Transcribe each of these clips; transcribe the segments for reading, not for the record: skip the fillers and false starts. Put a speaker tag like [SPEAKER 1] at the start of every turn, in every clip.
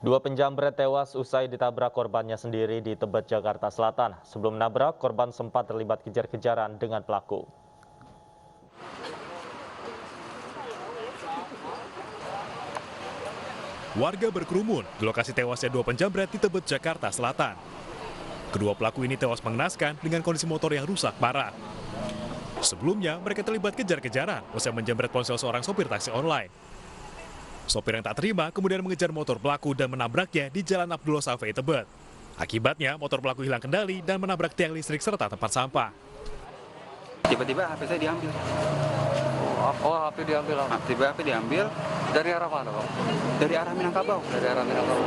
[SPEAKER 1] Dua penjamret tewas usai ditabrak korbannya sendiri di Tebet, Jakarta Selatan. Sebelum nabrak, korban sempat terlibat kejar-kejaran dengan pelaku.
[SPEAKER 2] Warga berkerumun di lokasi tewasnya dua penjamret di Tebet, Jakarta Selatan. Kedua pelaku ini tewas mengenaskan dengan kondisi motor yang rusak parah. Sebelumnya, mereka terlibat kejar-kejaran usai menjamret ponsel seorang sopir taksi online. Sopir yang tak terima kemudian mengejar motor pelaku dan menabraknya di Jalan Abdullah Safei, Tebet. Akibatnya, motor pelaku hilang kendali dan menabrak tiang listrik serta tempat sampah.
[SPEAKER 3] Tiba-tiba HP saya diambil.
[SPEAKER 4] Oh, HP diambil.
[SPEAKER 3] Tiba HP diambil.
[SPEAKER 4] Dari arah mana, Bang?
[SPEAKER 3] Dari arah Minangkabau.
[SPEAKER 4] Dari arah Minangkabau.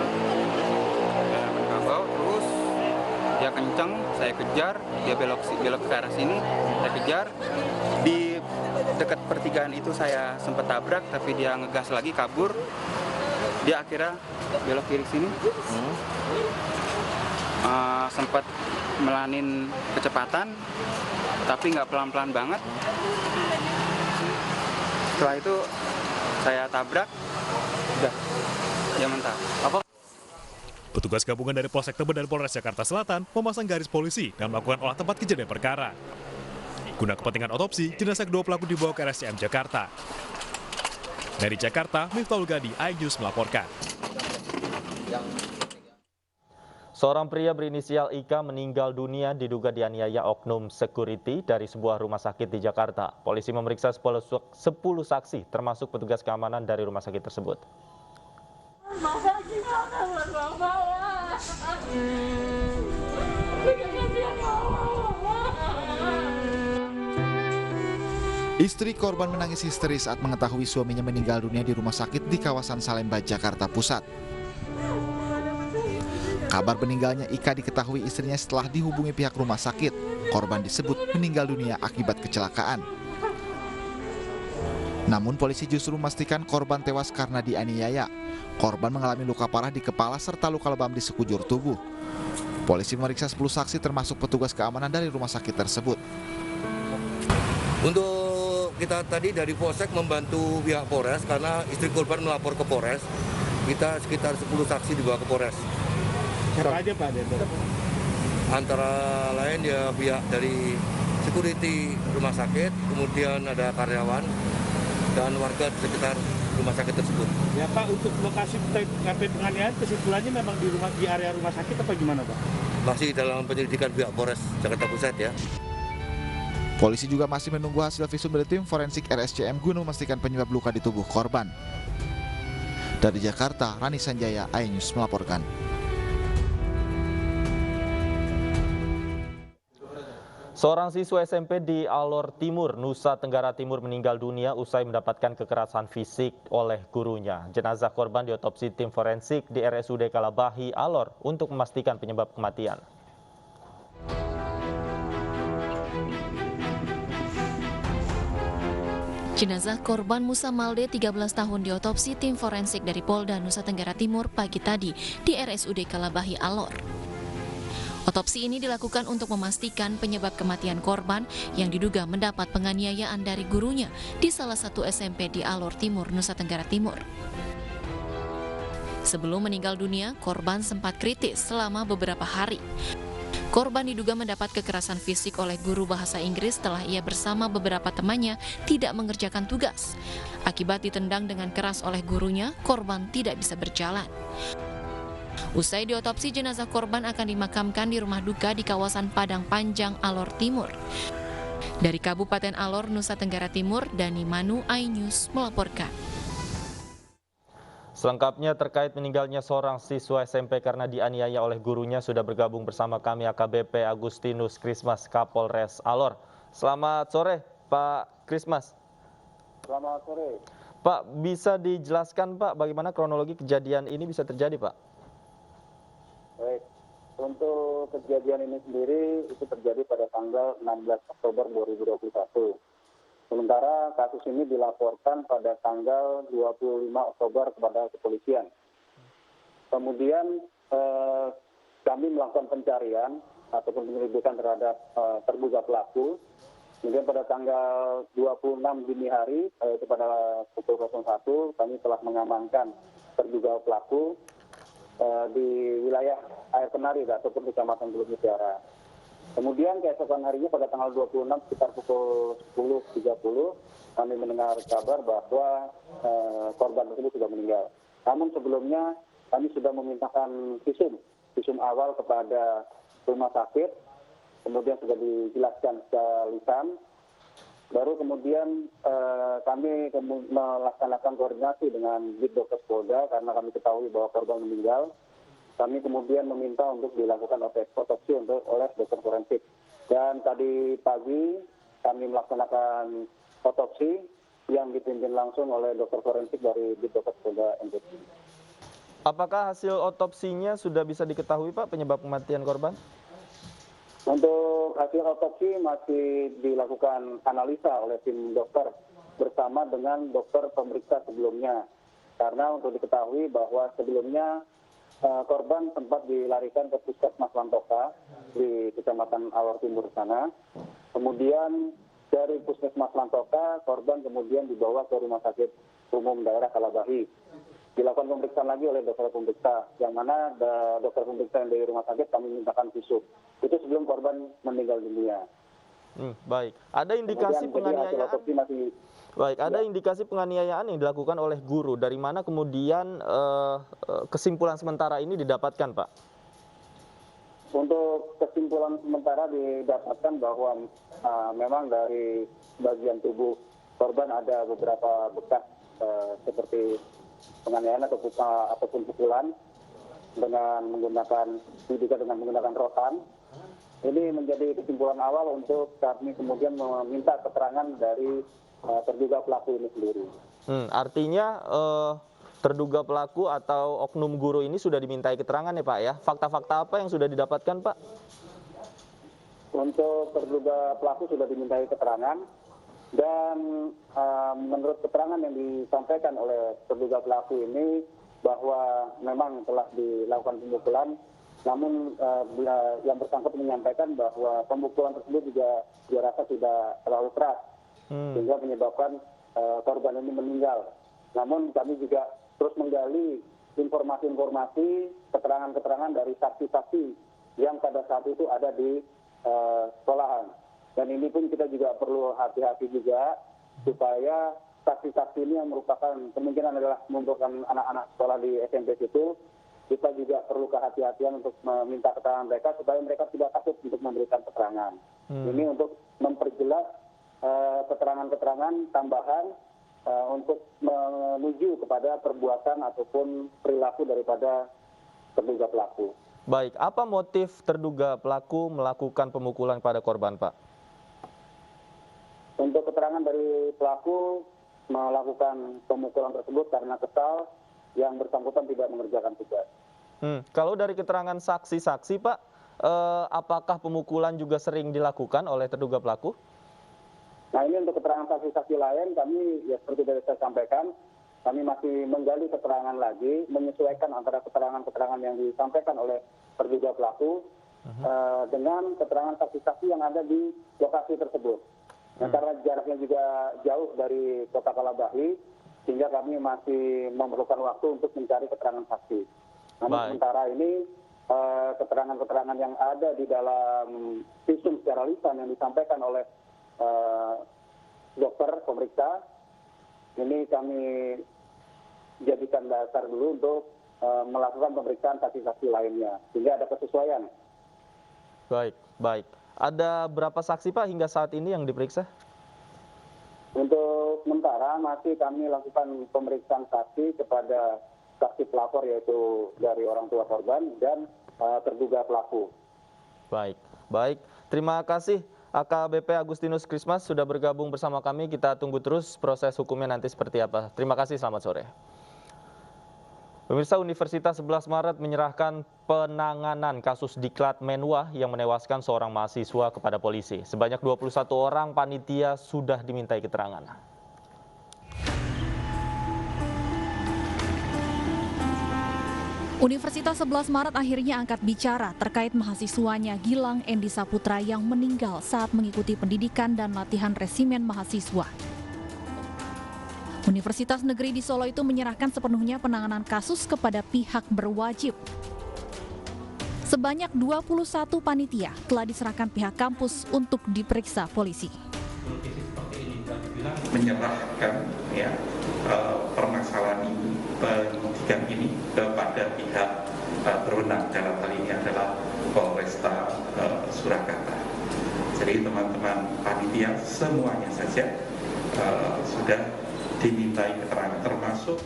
[SPEAKER 3] Minangkabau, terus dia kencang, saya kejar, dia belok ke arah sini, saya kejar. Di dekat pertigaan itu saya sempat tabrak, tapi dia ngegas lagi, kabur. Dia akhirnya belok kiri sini. Sempat melanin kecepatan, tapi nggak pelan-pelan banget. Setelah itu saya tabrak, udah, dia mental.
[SPEAKER 2] Petugas gabungan dari Polsek Tebet dan Polres Jakarta Selatan memasang garis polisi dan melakukan olah tempat kejadian perkara. Guna kepentingan otopsi, jenazah kedua pelaku dibawa ke RSCM Jakarta. Dari Jakarta, Miftahul Gadi, iNews melaporkan.
[SPEAKER 1] Seorang pria berinisial IK meninggal dunia diduga dianiaya oknum security dari sebuah rumah sakit di Jakarta. Polisi memeriksa 10 saksi, termasuk petugas keamanan dari rumah sakit tersebut.
[SPEAKER 5] Istri korban menangis histeris saat mengetahui suaminya meninggal dunia di rumah sakit di kawasan Salemba, Jakarta Pusat. Kabar meninggalnya Ika diketahui istrinya setelah dihubungi pihak rumah sakit. Korban disebut meninggal dunia akibat kecelakaan. Namun polisi justru memastikan korban tewas karena dianiaya. Korban mengalami luka parah di kepala serta luka lebam di sekujur tubuh. Polisi memeriksa 10 saksi termasuk petugas keamanan dari rumah sakit tersebut.
[SPEAKER 4] Untuk kita tadi dari Polsek membantu pihak Polres karena istri korban melapor ke Polres. Kita sekitar 10 saksi dibawa ke Polres.
[SPEAKER 6] Siapa aja Pak?
[SPEAKER 4] Antara lain ya pihak dari security rumah sakit, kemudian ada karyawan dan warga di sekitar rumah sakit tersebut.
[SPEAKER 6] Ya Pak, untuk lokasi TKP penganiayaan kesimpulannya memang di area rumah sakit apa gimana Pak?
[SPEAKER 4] Masih dalam penyelidikan pihak Polres Jakarta Pusat ya.
[SPEAKER 5] Polisi juga masih menunggu hasil visum dari tim forensik RSCM guna memastikan penyebab luka di tubuh korban. Dari Jakarta, Rani Sanjaya, iNews melaporkan.
[SPEAKER 1] Seorang siswa SMP di Alor Timur, Nusa Tenggara Timur meninggal dunia usai mendapatkan kekerasan fisik oleh gurunya. Jenazah korban diotopsi tim forensik di RSUD Kalabahi, Alor untuk memastikan penyebab kematian.
[SPEAKER 7] Jenazah korban Musa Malde 13 tahun diotopsi tim forensik dari Polda Nusa Tenggara Timur pagi tadi di RSUD Kalabahi, Alor. Otopsi ini dilakukan untuk memastikan penyebab kematian korban yang diduga mendapat penganiayaan dari gurunya di salah satu SMP di Alor Timur, Nusa Tenggara Timur. Sebelum meninggal dunia, korban sempat kritis selama beberapa hari. Korban diduga mendapat kekerasan fisik oleh guru bahasa Inggris setelah ia bersama beberapa temannya tidak mengerjakan tugas. Akibat ditendang dengan keras oleh gurunya, korban tidak bisa berjalan. Usai diotopsi, jenazah korban akan dimakamkan di rumah duka di kawasan Padang Panjang, Alor Timur. Dari Kabupaten Alor, Nusa Tenggara Timur, Dani Manu, iNews melaporkan.
[SPEAKER 1] Selengkapnya terkait meninggalnya seorang siswa SMP karena dianiaya oleh gurunya sudah bergabung bersama kami AKBP Agustinus Krismas, Kapolres Alor. Selamat sore Pak Krismas.
[SPEAKER 8] Selamat sore.
[SPEAKER 1] Pak, bisa dijelaskan Pak bagaimana kronologi kejadian ini bisa terjadi Pak?
[SPEAKER 8] Baik, untuk kejadian ini sendiri itu terjadi pada tanggal 16 Oktober 2021. Sementara kasus ini dilaporkan pada tanggal 25 Oktober kepada kepolisian. Kemudian kami melakukan pencarian ataupun penyelidikan terhadap terduga pelaku. Kemudian pada tanggal 26 dini hari, yaitu pada pukul 01, kami telah mengamankan terduga pelaku. di wilayah Air Kenari ataupun Kecamatan Teluk Mutiara. Kemudian keesokan harinya pada tanggal 26 sekitar pukul 10.30 kami mendengar kabar bahwa korban tersebut sudah meninggal. Namun sebelumnya kami sudah memintakan visum awal kepada rumah sakit, kemudian sudah dijelaskan secara lisan. Baru kemudian kami melaksanakan koordinasi dengan Ditdokes Polda karena kami ketahui bahwa korban meninggal. Kami kemudian meminta untuk dilakukan otopsi oleh dokter forensik. Dan tadi pagi kami melaksanakan otopsi yang dipimpin langsung oleh dokter forensik dari Ditdokes Polda NTB.
[SPEAKER 1] Apakah hasil otopsinya sudah bisa diketahui, Pak, penyebab kematian korban?
[SPEAKER 8] Untuk hasil otopsi masih dilakukan analisa oleh tim dokter bersama dengan dokter pemeriksa sebelumnya. Karena untuk diketahui bahwa sebelumnya korban sempat dilarikan ke Puskesmas Lantoka di Kecamatan Alor Timur sana. Kemudian dari Puskesmas Lantoka, korban kemudian dibawa ke Rumah Sakit Umum Daerah Kalabahi. Dilakukan pemeriksaan lagi oleh dokter pemeriksa, yang mana dokter pemeriksa yang dari rumah sakit kami mintakan visum. Itu sebelum korban meninggal dunia.
[SPEAKER 1] Baik. Ada indikasi penganiayaan? Baik, ada indikasi penganiayaan yang dilakukan oleh guru. Dari mana kemudian kesimpulan sementara ini didapatkan, Pak?
[SPEAKER 8] Untuk kesimpulan sementara didapatkan bahwa memang dari bagian tubuh korban ada beberapa bekas seperti penganiayaan ataupun pukulan dengan menggunakan rotan. Ini menjadi kesimpulan awal untuk kami kemudian meminta keterangan dari terduga pelaku ini sendiri.
[SPEAKER 1] Artinya terduga pelaku atau oknum guru ini sudah dimintai keterangan ya, Pak ya? Fakta-fakta apa yang sudah didapatkan, Pak?
[SPEAKER 8] Untuk terduga pelaku sudah dimintai keterangan dan menurut keterangan yang disampaikan oleh terduga pelaku ini bahwa memang telah dilakukan pemukulan, namun yang bersangkutan menyampaikan bahwa pemukulan tersebut juga dirasa sudah terlalu keras sehingga menyebabkan korban ini meninggal. Namun kami juga terus menggali informasi-informasi, keterangan-keterangan dari saksi-saksi yang pada saat itu ada di sekolahan. Dan ini pun kita juga perlu hati-hati juga supaya saksi-saksi ini yang merupakan kemungkinan adalah merupakan anak-anak sekolah di SMP itu, kita juga perlu kehati-hatian untuk meminta keterangan mereka supaya mereka tidak takut untuk memberikan keterangan. Ini untuk memperjelas keterangan-keterangan tambahan untuk menuju kepada perbuatan ataupun perilaku daripada terduga pelaku.
[SPEAKER 1] Baik, apa motif terduga pelaku melakukan pemukulan pada korban, Pak?
[SPEAKER 8] Untuk keterangan dari pelaku melakukan pemukulan tersebut karena kesal yang bersangkutan tidak mengerjakan tugas.
[SPEAKER 1] Kalau dari keterangan saksi-saksi, Pak, apakah pemukulan juga sering dilakukan oleh terduga pelaku?
[SPEAKER 8] Nah, ini untuk keterangan saksi-saksi lain kami ya seperti yang saya sampaikan, kami masih menggali keterangan lagi, menyesuaikan antara keterangan-keterangan yang disampaikan oleh terduga pelaku dengan keterangan saksi-saksi yang ada di lokasi tersebut. Nah, karena jaraknya juga jauh dari Kota Kalabahi, sehingga kami masih memerlukan waktu untuk mencari keterangan saksi. Namun sementara ini keterangan-keterangan yang ada di dalam visum secara lisan yang disampaikan oleh dokter pemeriksa, ini kami jadikan dasar dulu untuk melakukan pemeriksaan saksi-saksi lainnya, sehingga ada kesesuaian.
[SPEAKER 1] Baik. Ada berapa saksi, Pak, hingga saat ini yang diperiksa?
[SPEAKER 8] Untuk sementara masih kami lakukan pemeriksaan saksi kepada saksi pelapor, yaitu dari orang tua korban dan terduga pelaku.
[SPEAKER 1] Baik. Terima kasih AKBP Agustinus Krismas sudah bergabung bersama kami. Kita tunggu terus proses hukumnya nanti seperti apa. Terima kasih, selamat sore. Pemirsa, Universitas 11 Maret menyerahkan penanganan kasus diklat Menwa yang menewaskan seorang mahasiswa kepada polisi. Sebanyak 21 orang panitia sudah dimintai keterangan.
[SPEAKER 9] Universitas 11 Maret akhirnya angkat bicara terkait mahasiswanya Gilang Endi Saputra yang meninggal saat mengikuti pendidikan dan latihan resimen mahasiswa. Universitas Negeri di Solo itu menyerahkan sepenuhnya penanganan kasus kepada pihak berwajib. Sebanyak 21 panitia telah diserahkan pihak kampus untuk diperiksa polisi.
[SPEAKER 10] Menyerahkan permasalahan ini, penyidikan ini kepada pihak berwenang, dalam hal ini adalah Polresta Surakarta. Jadi teman-teman panitia semuanya saja sudah dimintai keterangan, termasuk.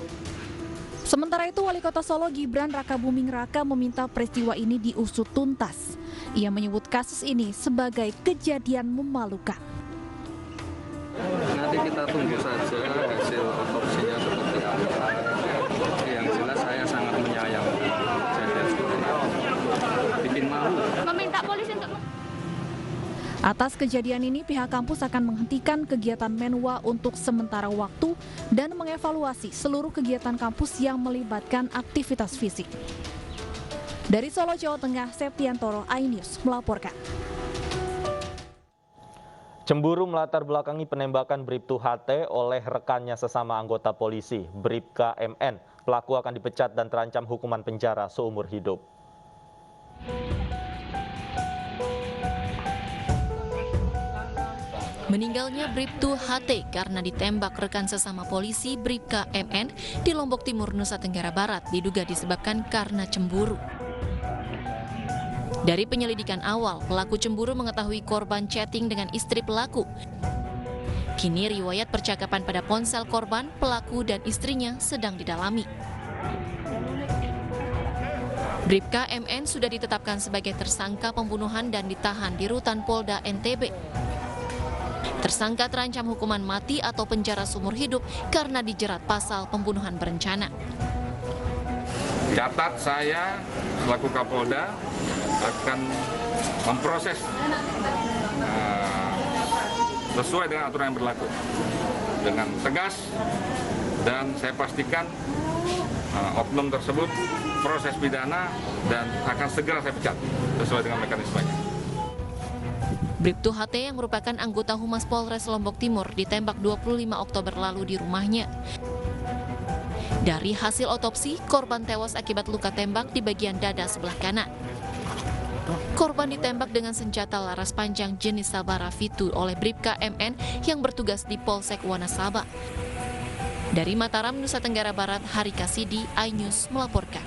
[SPEAKER 9] Sementara itu, Wali Kota Solo Gibran Rakabuming Raka meminta peristiwa ini diusut tuntas. Ia menyebut kasus ini sebagai kejadian memalukan.
[SPEAKER 11] Nanti kita tunggu saja hasil otopsinya seperti apa. Yang jelas saya sangat menyayangkan kejadian seperti ini. Bikin malu. Meminta polisi untuk.
[SPEAKER 9] Atas kejadian ini, pihak kampus akan menghentikan kegiatan Menwa untuk sementara waktu dan mengevaluasi seluruh kegiatan kampus yang melibatkan aktivitas fisik. Dari Solo, Jawa Tengah, Septiantoro, iNews melaporkan.
[SPEAKER 1] Cemburu melatar belakangi penembakan Bribtu HT oleh rekannya sesama anggota polisi, Bribka MN. Pelaku akan dipecat dan terancam hukuman penjara seumur hidup.
[SPEAKER 7] Meninggalnya Bribtu HT karena ditembak rekan sesama polisi Bribka MN di Lombok Timur, Nusa Tenggara Barat diduga disebabkan karena cemburu. Dari penyelidikan awal, pelaku cemburu mengetahui korban chatting dengan istri pelaku. Kini riwayat percakapan pada ponsel korban, pelaku dan istrinya sedang didalami. Bribka MN sudah ditetapkan sebagai tersangka pembunuhan dan ditahan di Rutan Polda NTB. Tersangka terancam hukuman mati atau penjara seumur hidup karena dijerat pasal pembunuhan berencana.
[SPEAKER 11] Catat, saya selaku Kapolda akan memproses sesuai dengan aturan yang berlaku dengan tegas, dan saya pastikan oknum tersebut proses pidana dan akan segera saya pecat sesuai dengan mekanismenya.
[SPEAKER 7] Bribtu HT yang merupakan anggota Humas Polres Lombok Timur ditembak 25 Oktober lalu di rumahnya. Dari hasil otopsi, korban tewas akibat luka tembak di bagian dada sebelah kanan. Korban ditembak dengan senjata laras panjang jenis Sabara V2 oleh Bribka MN yang bertugas di Polsek Wanasaba. Dari Mataram, Nusa Tenggara Barat, Hari Kasidi, iNews melaporkan.